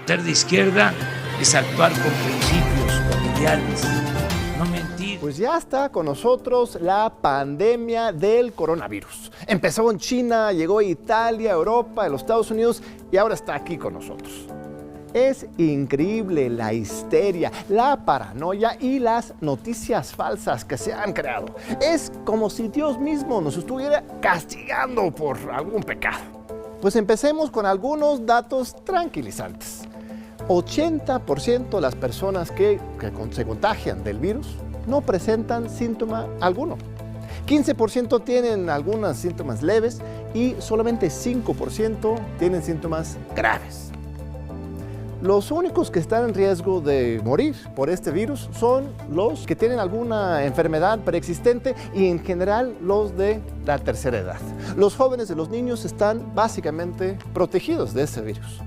Ser de izquierda es actuar con principios, con ideales, no mentir. Pues ya está con nosotros la pandemia del coronavirus. Empezó en China, llegó a Italia, Europa, a los Estados Unidos y ahora está aquí con nosotros. Es increíble la histeria, la paranoia y las noticias falsas que se han creado. Es como si Dios mismo nos estuviera castigando por algún pecado. Pues empecemos con algunos datos tranquilizantes. 80% de las personas que se contagian del virus no presentan síntoma alguno. 15% tienen algunos síntomas leves y solamente 5% tienen síntomas graves. Los únicos que están en riesgo de morir por este virus son los que tienen alguna enfermedad preexistente y en general los de la tercera edad. Los jóvenes y los niños están básicamente protegidos de este virus.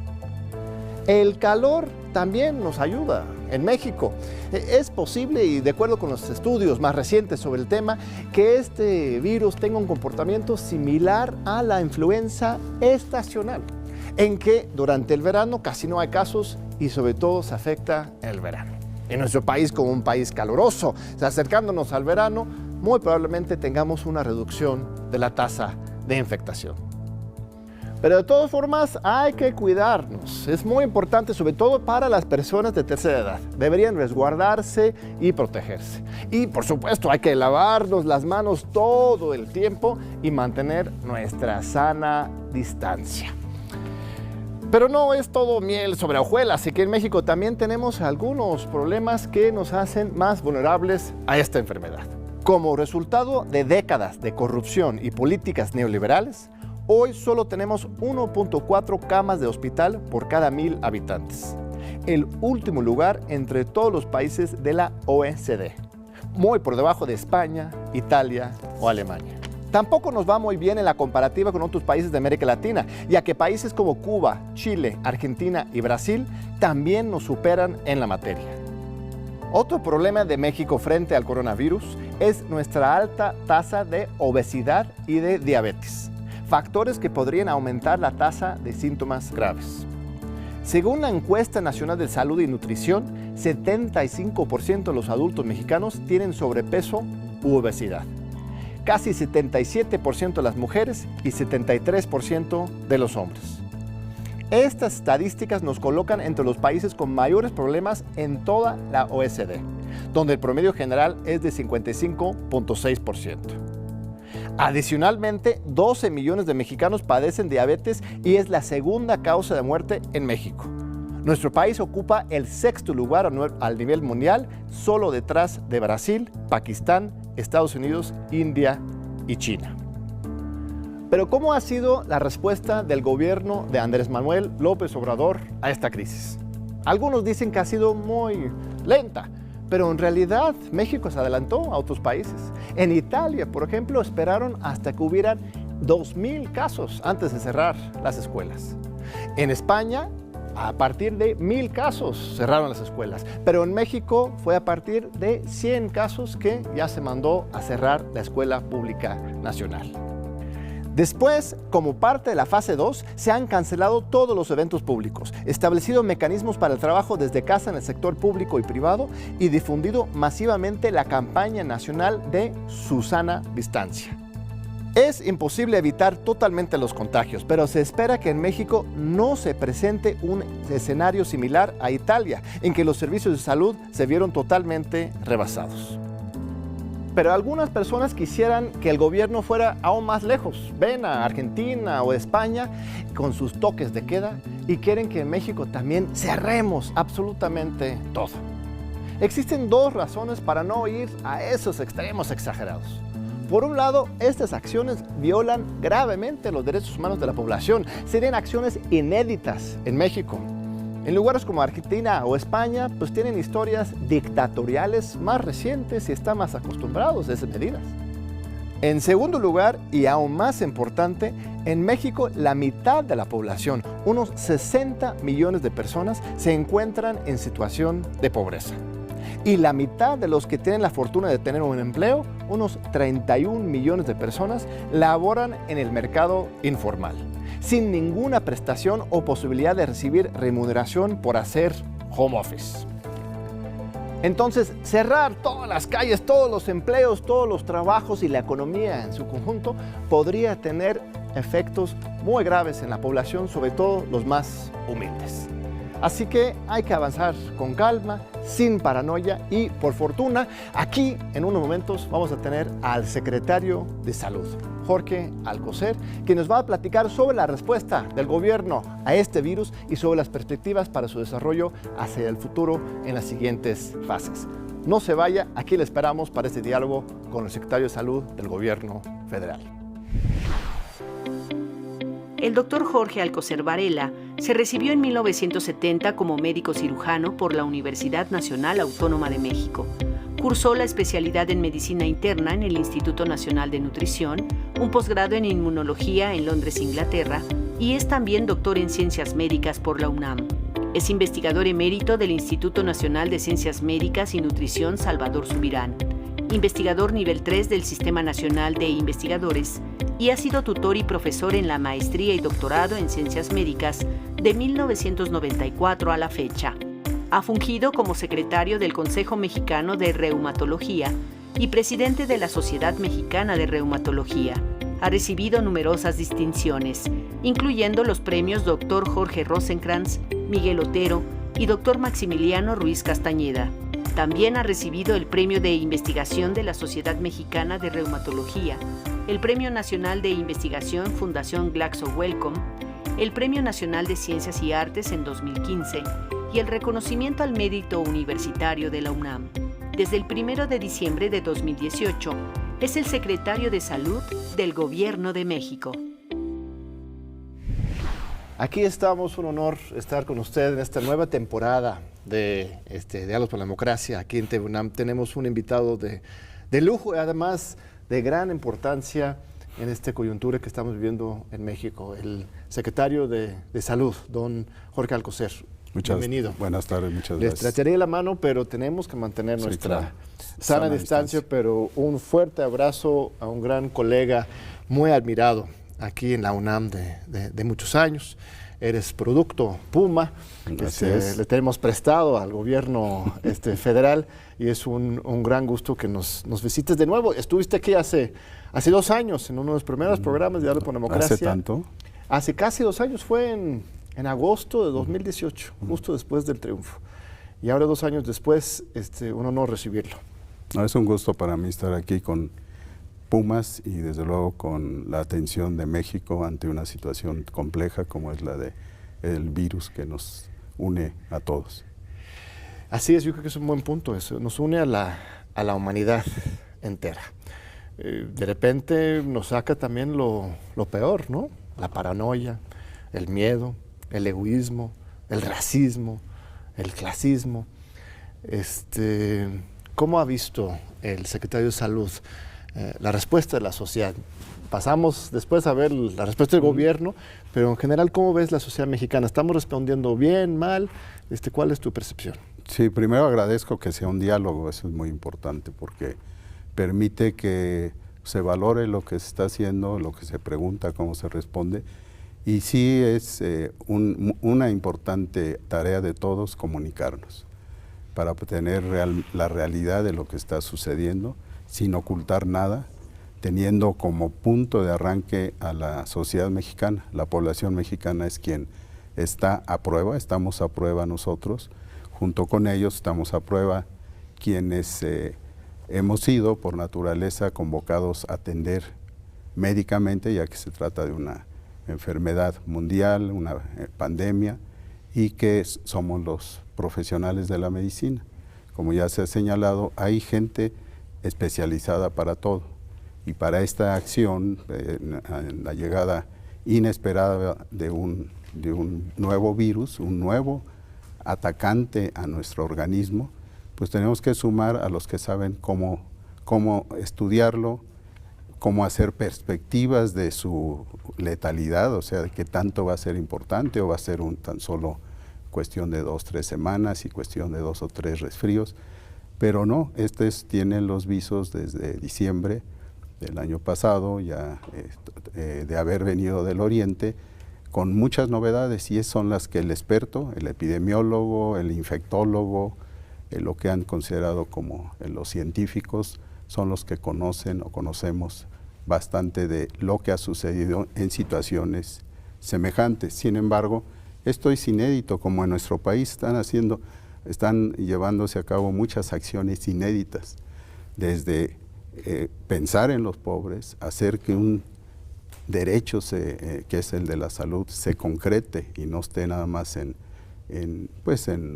El calor también nos ayuda. En México es posible, y de acuerdo con los estudios más recientes sobre el tema, que este virus tenga un comportamiento similar a la influenza estacional, en que durante el verano casi no hay casos y sobre todo se afecta el verano. En nuestro país, como un país caluroso, acercándonos al verano, muy probablemente tengamos una reducción de la tasa de infectación. Pero de todas formas hay que cuidarnos. Es muy importante, sobre todo para las personas de tercera edad. Deberían resguardarse y protegerse. Y por supuesto hay que lavarnos las manos todo el tiempo y mantener nuestra sana distancia. Pero no es todo miel sobre hojuelas, así que en México también tenemos algunos problemas que nos hacen más vulnerables a esta enfermedad. Como resultado de décadas de corrupción y políticas neoliberales, hoy solo tenemos 1.4 camas de hospital por cada 1,000 habitantes. El último lugar entre todos los países de la OECD, muy por debajo de España, Italia o Alemania. Tampoco nos va muy bien en la comparativa con otros países de América Latina, ya que países como Cuba, Chile, Argentina y Brasil también nos superan en la materia. Otro problema de México frente al coronavirus es nuestra alta tasa de obesidad y de diabetes, factores que podrían aumentar la tasa de síntomas graves. Según la encuesta nacional de salud y nutrición, 75% de los adultos mexicanos tienen sobrepeso u obesidad. Casi 77% de las mujeres y 73% de los hombres. Estas estadísticas nos colocan entre los países con mayores problemas en toda la OECD, donde el promedio general es de 55.6%. Adicionalmente, 12 millones de mexicanos padecen diabetes y es la segunda causa de muerte en México. Nuestro país ocupa el 6º lugar al nivel mundial, solo detrás de Brasil, Pakistán, Estados Unidos, India y China. Pero ¿cómo ha sido la respuesta del gobierno de Andrés Manuel López Obrador a esta crisis? Algunos dicen que ha sido muy lenta, pero en realidad México se adelantó a otros países. En Italia, por ejemplo, esperaron hasta que hubieran 2,000 casos antes de cerrar las escuelas. En España, a partir de 1,000 casos cerraron las escuelas, pero en México fue a partir de 100 casos que ya se mandó a cerrar la escuela pública nacional. Después, como parte de la fase 2, se han cancelado todos los eventos públicos, establecido mecanismos para el trabajo desde casa en el sector público y privado y difundido masivamente la campaña nacional de Susana Distancia. Es imposible evitar totalmente los contagios, pero se espera que en México no se presente un escenario similar a Italia, en que los servicios de salud se vieron totalmente rebasados. Pero algunas personas quisieran que el gobierno fuera aún más lejos. Ven a Argentina o España con sus toques de queda y quieren que en México también cerremos absolutamente todo. Existen dos razones para no ir a esos extremos exagerados. Por un lado, estas acciones violan gravemente los derechos humanos de la población. Serían acciones inéditas en México. En lugares como Argentina o España, pues tienen historias dictatoriales más recientes y están más acostumbrados a esas medidas. En segundo lugar, y aún más importante, en México la mitad de la población, unos 60 millones de personas, se encuentran en situación de pobreza. Y la mitad de los que tienen la fortuna de tener un empleo, unos 31 millones de personas, laboran en el mercado informal. sin ninguna prestación o posibilidad de recibir remuneración por hacer home office. Entonces, cerrar todas las calles, todos los empleos, todos los trabajos y la economía en su conjunto podría tener efectos muy graves en la población, sobre todo los más humildes. Así que hay que avanzar con calma, sin paranoia y, por fortuna, aquí en unos momentos vamos a tener al secretario de Salud, Jorge Alcocer, que nos va a platicar sobre la respuesta del gobierno a este virus y sobre las perspectivas para su desarrollo hacia el futuro en las siguientes fases. No se vaya, aquí le esperamos para este diálogo con el secretario de Salud del gobierno federal. El doctor Jorge Alcocer Varela se recibió en 1970 como médico cirujano por la Universidad Nacional Autónoma de México. Cursó la especialidad en medicina interna en el Instituto Nacional de Nutrición, un posgrado en inmunología en Londres, Inglaterra, y es también doctor en ciencias médicas por la UNAM. Es investigador emérito del Instituto Nacional de Ciencias Médicas y Nutrición Salvador Subirán, investigador nivel 3 del Sistema Nacional de Investigadores, y ha sido tutor y profesor en la maestría y doctorado en Ciencias Médicas de 1994 a la fecha. Ha fungido como secretario del Consejo Mexicano de Reumatología y presidente de la Sociedad Mexicana de Reumatología. Ha recibido numerosas distinciones, incluyendo los premios Dr. Jorge Rosenkrantz, Miguel Otero y Dr. Maximiliano Ruiz Castañeda. También ha recibido el Premio de Investigación de la Sociedad Mexicana de Reumatología, el Premio Nacional de Investigación Fundación Glaxo Wellcome, el Premio Nacional de Ciencias y Artes en 2015 y el reconocimiento al mérito universitario de la UNAM. Desde el 1 de diciembre de 2018, es el secretario de Salud del Gobierno de México. Aquí estamos, un honor estar con usted en esta nueva temporada de Diálogos por la Democracia. Aquí en TV UNAM tenemos un invitado de lujo y además de gran importancia en esta coyuntura que estamos viviendo en México, el secretario de Salud, don Jorge Alcocer. Bienvenido. Buenas tardes, muchas Les gracias. trataré la mano, pero tenemos que mantener nuestra sana distancia, pero un fuerte abrazo a un gran colega muy admirado aquí en la UNAM de muchos años. Eres producto Puma, le tenemos prestado al gobierno federal y es un gran gusto que nos visites de nuevo. Estuviste aquí hace 2 años en uno de los primeros programas de Diálogo por la Democracia. ¿Hace tanto? Hace casi 2 años, fue en agosto de 2018, justo después del triunfo. Y ahora 2 años después, un honor recibirlo. No, es un gusto para mí estar aquí con Pumas y desde luego con la atención de México ante una situación compleja como es la del virus que nos une a todos. Así es, yo creo que es un buen punto eso, nos une a la humanidad entera. De repente nos saca también lo peor, ¿no? La paranoia, el miedo, el egoísmo, el racismo, el clasismo. ¿Cómo ha visto el secretario de Salud la respuesta de la sociedad? Pasamos después a ver la respuesta del gobierno, pero en general, ¿cómo ves la sociedad mexicana? ¿Estamos respondiendo bien, mal? ¿Cuál es tu percepción? Sí, primero agradezco que sea un diálogo, eso es muy importante porque permite que se valore lo que se está haciendo, lo que se pregunta, cómo se responde. Y sí es una importante tarea de todos comunicarnos para obtener la realidad de lo que está sucediendo sin ocultar nada, teniendo como punto de arranque a la sociedad mexicana. La población mexicana es quien está a prueba, estamos a prueba nosotros, junto con ellos estamos a prueba quienes hemos sido por naturaleza convocados a atender médicamente, ya que se trata de una enfermedad mundial, una pandemia, y que somos los profesionales de la medicina. Como ya se ha señalado, hay gente especializada para todo, y para esta acción, en la llegada inesperada de un nuevo virus, un nuevo atacante a nuestro organismo, pues tenemos que sumar a los que saben cómo estudiarlo, cómo hacer perspectivas de su letalidad, o sea, de qué tanto va a ser importante o va a ser tan solo cuestión de 2 o 3 semanas y cuestión de 2 o 3 resfríos. Pero no, tienen los visos desde diciembre del año pasado, ya de haber venido del Oriente, con muchas novedades, y son las que el experto, el epidemiólogo, el infectólogo, lo que han considerado como los científicos, son los que conocen o conocemos bastante de lo que ha sucedido en situaciones semejantes. Sin embargo, esto es inédito, como en nuestro país están llevándose a cabo muchas acciones inéditas, desde pensar en los pobres, hacer que un derecho que es el de la salud se concrete y no esté nada más en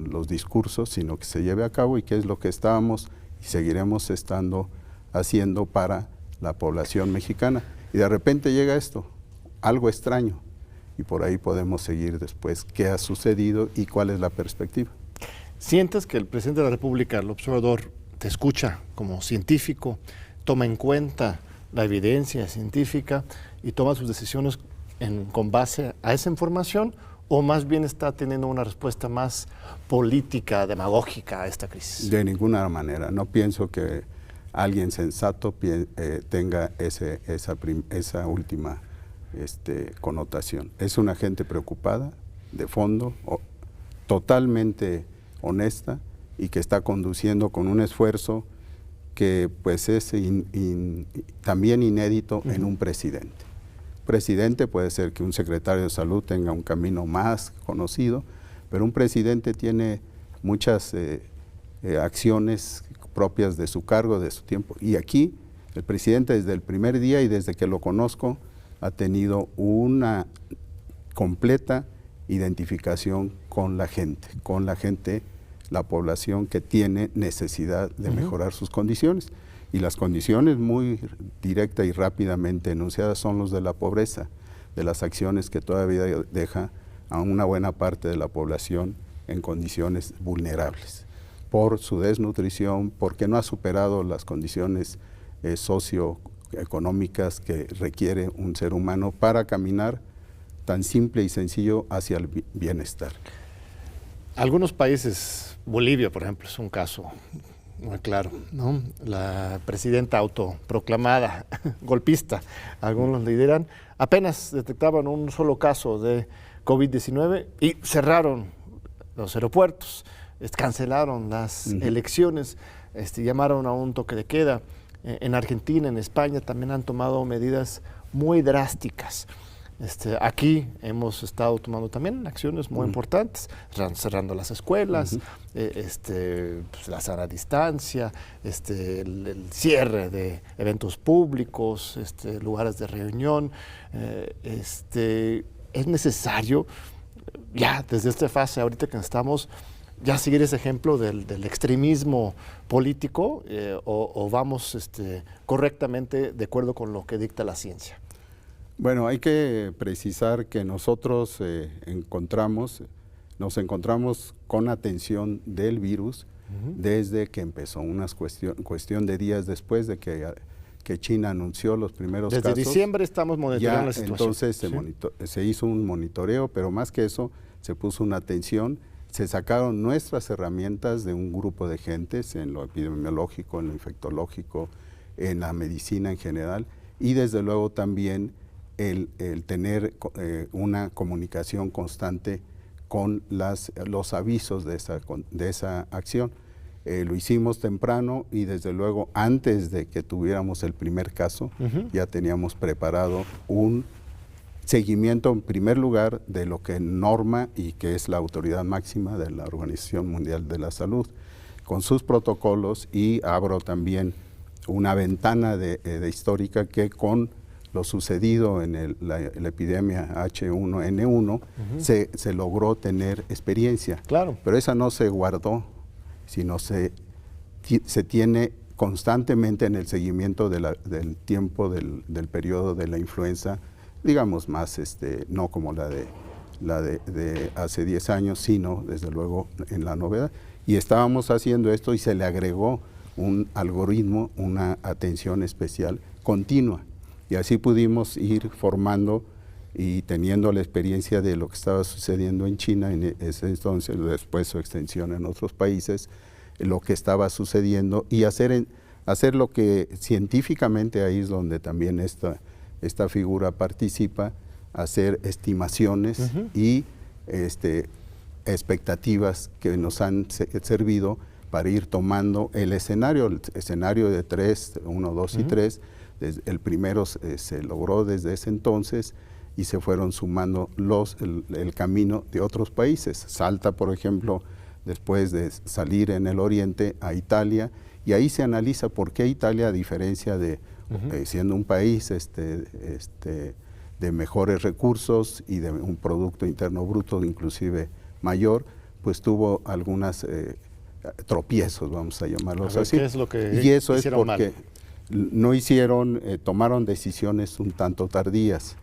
los discursos, sino que se lleve a cabo, y que es lo que estábamos y seguiremos estando haciendo para la población mexicana. Y de repente llega esto, algo extraño, y por ahí podemos seguir después qué ha sucedido y cuál es la perspectiva. ¿Sientes que el presidente de la República, el observador, te escucha como científico, toma en cuenta la evidencia científica y toma sus decisiones con base a esa información, o más bien está teniendo una respuesta más política, demagógica a esta crisis? De ninguna manera. No pienso que alguien sensato tenga esa última connotación. Es una gente preocupada, de fondo, totalmente honesta, y que está conduciendo con un esfuerzo que pues es también inédito en un presidente. Presidente puede ser que un secretario de salud tenga un camino más conocido, pero un presidente tiene muchas acciones propias de su cargo, de su tiempo. Y aquí el presidente, desde el primer día y desde que lo conozco, ha tenido una completa identificación con la gente, la población que tiene necesidad de mejorar sus condiciones. Y las condiciones muy directa y rápidamente enunciadas son los de la pobreza, de las acciones que todavía deja a una buena parte de la población en condiciones vulnerables, por su desnutrición, porque no ha superado las condiciones socioeconómicas que requiere un ser humano para caminar tan simple y sencillo hacia el bienestar. Algunos países, Bolivia por ejemplo, es un caso muy claro, ¿no? La presidenta autoproclamada golpista, algunos le dirán, apenas detectaban un solo caso de COVID-19 y cerraron los aeropuertos, cancelaron las elecciones, llamaron a un toque de queda. En Argentina, en España también han tomado medidas muy drásticas. Aquí hemos estado tomando también acciones muy importantes, cerrando las escuelas, pues, la sana distancia, el cierre de eventos públicos, lugares de reunión. Es necesario, ya desde esta fase, ahorita que estamos, ya seguir ese ejemplo del extremismo político, o vamos correctamente de acuerdo con lo que dicta la ciencia. Bueno, hay que precisar que nosotros nos encontramos con atención del virus desde que empezó, una cuestión de días después de que China anunció los primeros casos. Desde diciembre estamos monitoreando la situación. Entonces se hizo un monitoreo, pero más que eso, se puso una atención, se sacaron nuestras herramientas de un grupo de gentes en lo epidemiológico, en lo infectológico, en la medicina en general, y desde luego también el tener una comunicación constante con los avisos de esa acción. Lo hicimos temprano y desde luego antes de que tuviéramos el primer caso, ya teníamos preparado un seguimiento en primer lugar de lo que norma y que es la autoridad máxima de la Organización Mundial de la Salud, con sus protocolos, y abro también una ventana de histórica que con lo sucedido en la epidemia H1N1 se logró tener experiencia. Claro. Pero esa no se guardó, sino se tiene constantemente en el seguimiento del tiempo del periodo de la influenza, digamos más, no como la de hace 10 años, sino desde luego en la novedad. Y estábamos haciendo esto y se le agregó un algoritmo, una atención especial continua. Y así pudimos ir formando y teniendo la experiencia de lo que estaba sucediendo en China en ese entonces, después su extensión en otros países, lo que estaba sucediendo, y hacer lo que científicamente ahí es donde también esta figura participa, hacer estimaciones y expectativas que nos han servido para ir tomando el escenario de 3, 1, 2 y 3. El primero se logró desde ese entonces y se fueron sumando el camino de otros países. Salta, por ejemplo, después de salir en el oriente a Italia, y ahí se analiza por qué Italia, a diferencia de siendo un país de mejores recursos y de un Producto Interno Bruto inclusive mayor, pues tuvo algunas tropiezos, vamos a llamarlos así. ¿Qué es lo que y eso es porque mal? No tomaron decisiones un tanto tardías.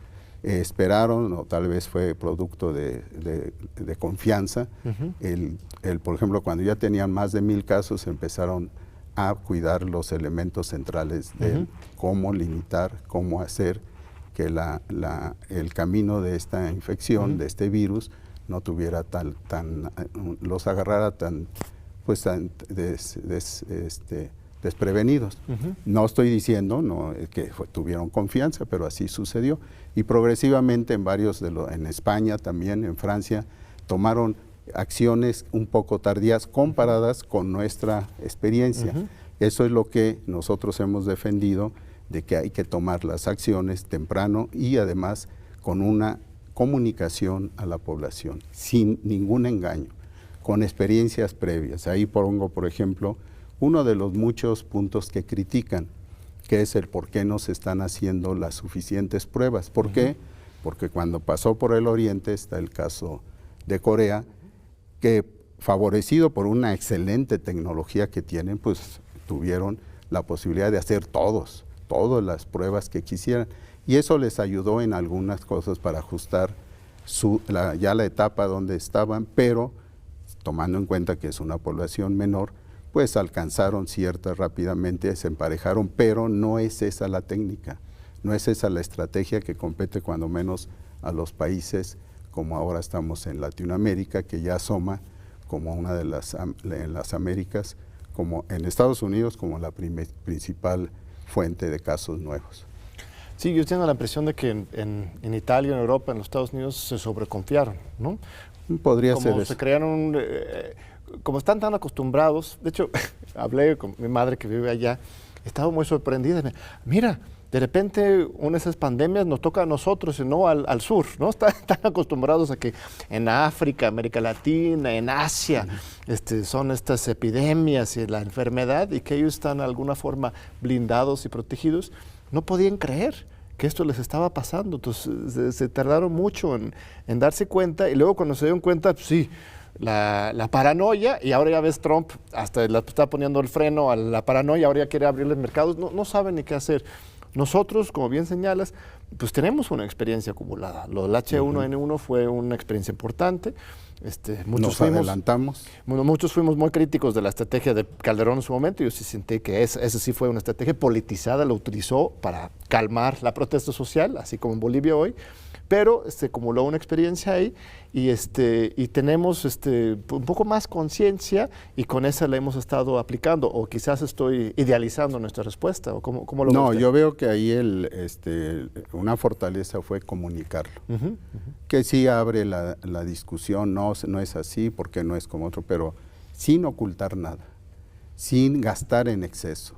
Esperaron, o tal vez fue producto de confianza. Por ejemplo, cuando ya tenían más de 1000 casos, empezaron a cuidar los elementos centrales de cómo limitar, cómo hacer que el camino de esta infección, de este virus, no tuviera los agarrara tan desprevenidos. No estoy diciendo que tuvieron confianza, pero así sucedió. Y progresivamente en España también, en Francia, tomaron acciones un poco tardías comparadas con nuestra experiencia. Eso es lo que nosotros hemos defendido, de que hay que tomar las acciones temprano y además con una comunicación a la población, sin ningún engaño, con experiencias previas. Ahí pongo, por ejemplo, uno de los muchos puntos que critican, que es el por qué no se están haciendo las suficientes pruebas. ¿Por qué? Porque cuando pasó por el Oriente, está el caso de Corea, que favorecido por una excelente tecnología que tienen, pues tuvieron la posibilidad de hacer todas las pruebas que quisieran. Y eso les ayudó en algunas cosas para ajustar ya la etapa donde estaban, pero tomando en cuenta que es una población menor, pues alcanzaron rápidamente, se emparejaron, pero no es esa la técnica, no es esa la estrategia que compete cuando menos a los países como ahora estamos en Latinoamérica, que ya asoma como una de en las Américas, como en Estados Unidos, como la principal fuente de casos nuevos. Sí, yo tengo la impresión de que en Italia, en Europa, en los Estados Unidos se sobreconfiaron, ¿no? Podría ser Como eso. se crearon, como están tan acostumbrados, de hecho, hablé con mi madre que vive allá, estaba muy sorprendida. Mira, de repente una de esas pandemias nos toca a nosotros y no al sur, ¿no? Están acostumbrados a que en África, América Latina, en Asia, son estas epidemias y la enfermedad, y que ellos están de alguna forma blindados y protegidos. No podían creer que esto les estaba pasando, entonces se tardaron mucho en darse cuenta, y luego cuando se dieron cuenta, pues sí, la paranoia, y ahora ya ves Trump hasta le está poniendo el freno a la paranoia, ahora ya quiere abrirles mercados, no saben ni qué hacer. Nosotros, como bien señalas, pues tenemos una experiencia acumulada. Lo del H1N1 fue una experiencia importante. Nos adelantamos. Bueno, muchos fuimos muy críticos de la estrategia de Calderón en su momento. Yo sí sentí que esa sí fue una estrategia politizada, lo utilizó para calmar la protesta social, así como en Bolivia hoy. Pero se acumuló una experiencia ahí y tenemos un poco más conciencia, y con esa la hemos estado aplicando, o quizás estoy idealizando nuestra respuesta, o ¿cómo lo ve No, usted? yo veo que ahí una fortaleza fue comunicarlo, que sí abre la discusión, no es así, porque no es como otro, pero sin ocultar nada, sin gastar en exceso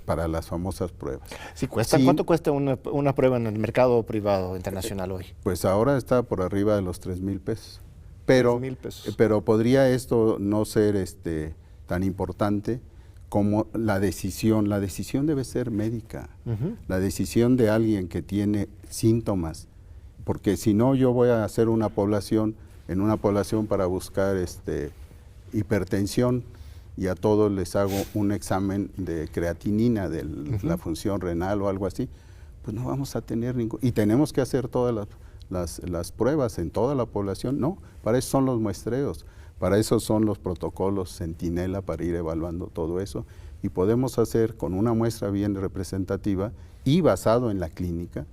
para las famosas pruebas. Sí, ¿cuánto cuesta una prueba en el mercado privado internacional hoy? Pues ahora está por arriba de los 3,000 pesos. Pero, 3,000 pesos. Pero podría esto no ser tan importante como la decisión. La decisión debe ser médica. La decisión de alguien que tiene síntomas. Porque si no, yo voy a hacer una población para buscar hipertensión, y a todos les hago un examen de creatinina, de la función renal o algo así, pues no vamos a tener ningún... Y tenemos que hacer todas las pruebas en toda la población. No, para eso son los muestreos, para eso son los protocolos Centinela, para ir evaluando todo eso. Y podemos hacer con una muestra bien representativa y basado en la clínica,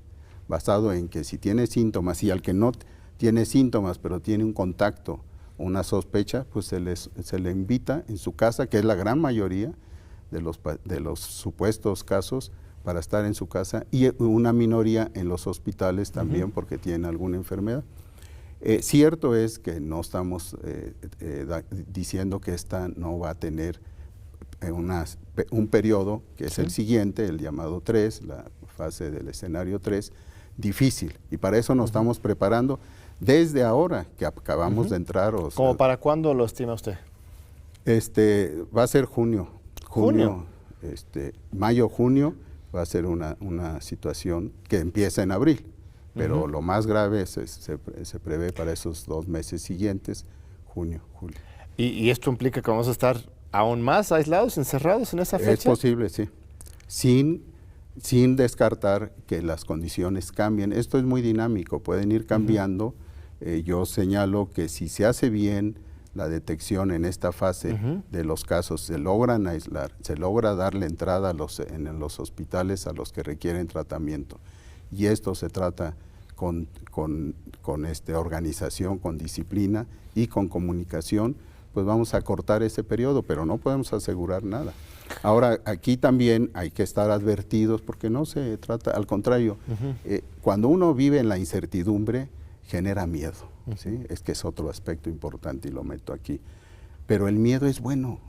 basado en que si tiene síntomas, y al que no tiene síntomas pero tiene un contacto, una sospecha, pues se le invita en su casa, que es la gran mayoría de los supuestos casos, para estar en su casa y una minoría en los hospitales también porque tienen alguna enfermedad. Cierto es que no estamos diciendo que esta no va a tener un periodo que es el siguiente, el llamado 3, la fase del escenario 3, difícil. Y para eso nos estamos preparando desde ahora que acabamos de entrar. ¿Cómo para cuándo lo estima usted? Va a ser junio. Mayo, junio va a ser una situación que empieza en abril. Pero lo más grave se prevé para esos 2 meses siguientes, junio, julio. ¿Y esto implica que vamos a estar aún más aislados, encerrados en esa fecha? Es posible, sí. Sin descartar que las condiciones cambien. Esto es muy dinámico, pueden ir cambiando. Yo señalo que si se hace bien la detección en esta fase de los casos, se logran aislar, se logra darle entrada en los hospitales a los que requieren tratamiento. Y esto se trata con organización, con disciplina y con comunicación, pues vamos a cortar ese periodo, pero no podemos asegurar nada. Ahora, aquí también hay que estar advertidos porque no se trata, al contrario, cuando uno vive en la incertidumbre, genera miedo, ¿sí? Es que es otro aspecto importante y lo meto aquí. Pero el miedo es bueno,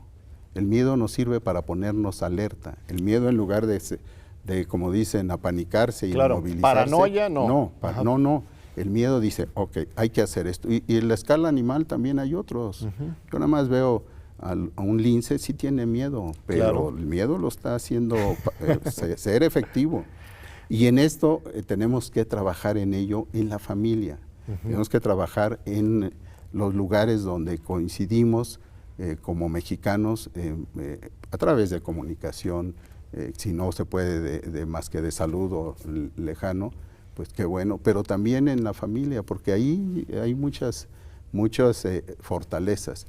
el miedo nos sirve para ponernos alerta. El miedo, en lugar de como dicen, apanicarse y inmovilizarse. Paranoia, no. No. El miedo dice, ok, hay que hacer esto. Y en la escala animal también hay otros. Yo nada más veo a un lince, sí tiene miedo, pero el miedo lo está haciendo ser efectivo. Y en esto tenemos que trabajar en ello en la familia. Tenemos que trabajar en los lugares donde coincidimos como mexicanos a través de comunicación. Si no se puede más que de saludo lejano, pues qué bueno, pero también en la familia, porque ahí hay muchas fortalezas.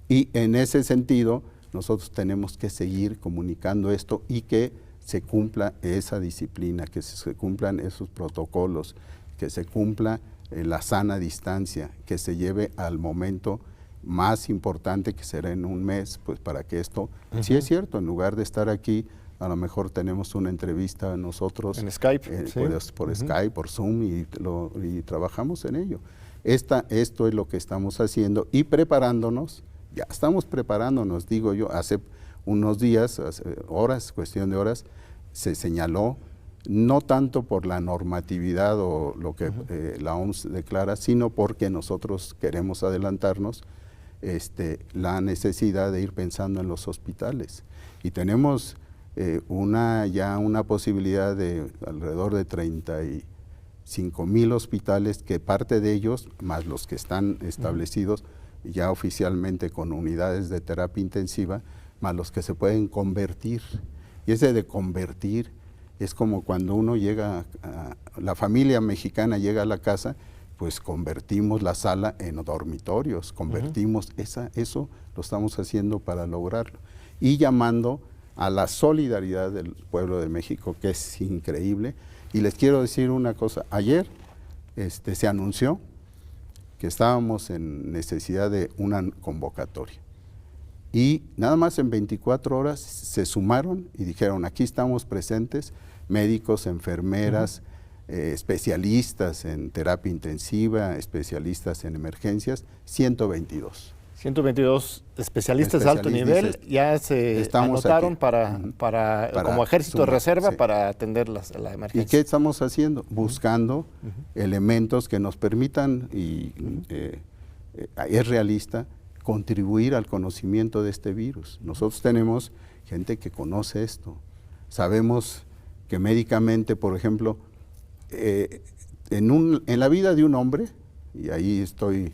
Y en ese sentido, nosotros tenemos que seguir comunicando esto y que se cumpla esa disciplina, que se cumplan esos protocolos, que se cumpla la sana distancia, que se lleve al momento más importante, que será en un mes, pues para que esto, sí es cierto, en lugar de estar aquí, a lo mejor tenemos una entrevista nosotros en Skype, por Skype, por Zoom y trabajamos en ello. Esto es lo que estamos haciendo y preparándonos, ya estamos preparándonos, digo yo, hace unos días, hace horas, cuestión de horas, se señaló, no tanto por la normatividad o lo que la OMS declara, sino porque nosotros queremos adelantarnos la necesidad de ir pensando en los hospitales. Y tenemos ya una posibilidad de alrededor de 35,000 hospitales, que parte de ellos, más los que están establecidos ya oficialmente con unidades de terapia intensiva, más los que se pueden convertir. Y ese de convertir es como cuando uno llega, la familia mexicana llega a la casa, pues convertimos la sala en dormitorios, convertimos eso lo estamos haciendo para lograrlo. Y llamando a la solidaridad del pueblo de México, que es increíble. Y les quiero decir una cosa, ayer se anunció que estábamos en necesidad de una convocatoria. Y nada más en 24 horas se sumaron y dijeron, aquí estamos presentes, médicos, enfermeras, especialistas en terapia intensiva, especialistas en emergencias, 122. 122 especialistas de alto nivel ya se anotaron para como ejército de reserva para atender la emergencia. ¿Y qué estamos haciendo? Buscando elementos que nos permitan, y es realista, contribuir al conocimiento de este virus. Nosotros tenemos gente que conoce esto. Sabemos que médicamente, por ejemplo, en la vida de un hombre, y ahí estoy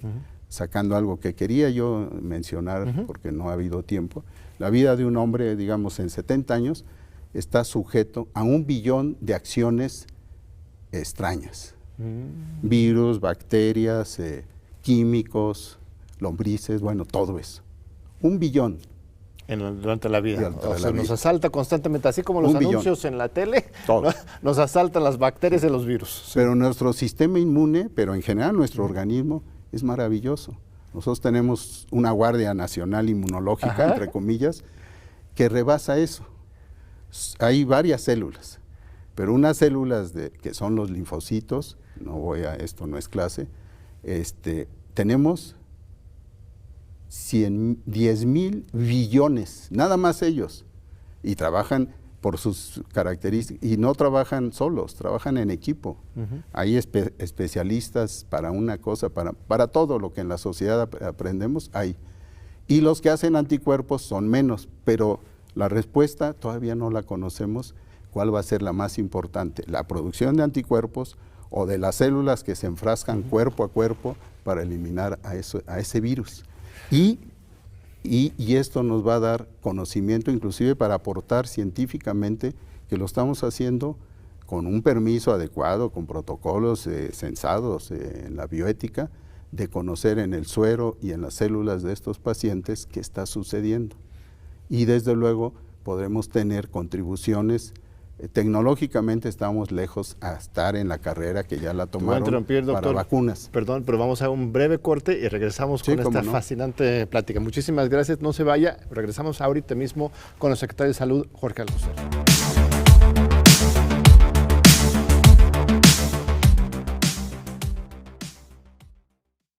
sacando algo que quería yo mencionar porque no ha habido tiempo, la vida de un hombre, digamos, en 70 años, está sujeto a 1 billón de acciones extrañas. Virus, bacterias, químicos, lombrices, bueno, todo eso. 1 billón. Durante la vida. Nos asalta constantemente, así como los anuncios en la tele, nos asaltan las bacterias de los virus. Pero nuestro sistema inmune, pero en general nuestro organismo, es maravilloso. Nosotros tenemos una Guardia Nacional Inmunológica, entre comillas, que rebasa eso. Hay varias células Pero unas células que son los linfocitos, esto no es clase, tenemos 10,000 billones, nada más ellos, y trabajan por sus características, y no trabajan solos, trabajan en equipo. Hay especialistas para una cosa, para todo lo que en la sociedad aprendemos, hay. Y los que hacen anticuerpos son menos, pero la respuesta todavía no la conocemos. ¿Cuál va a ser la más importante? ¿La producción de anticuerpos o de las células que se enfrascan cuerpo a cuerpo para eliminar a ese virus? Y esto nos va a dar conocimiento inclusive para aportar científicamente que lo estamos haciendo con un permiso adecuado, con protocolos censados en la bioética, de conocer en el suero y en las células de estos pacientes qué está sucediendo. Y desde luego podremos tener contribuciones. Tecnológicamente estamos lejos a estar en la carrera que ya la tomaron para vacunas. Perdón, pero vamos a un breve corte y regresamos con esta fascinante plática. Muchísimas gracias, no se vaya, regresamos ahorita mismo con el secretario de Salud, Jorge Alcocer.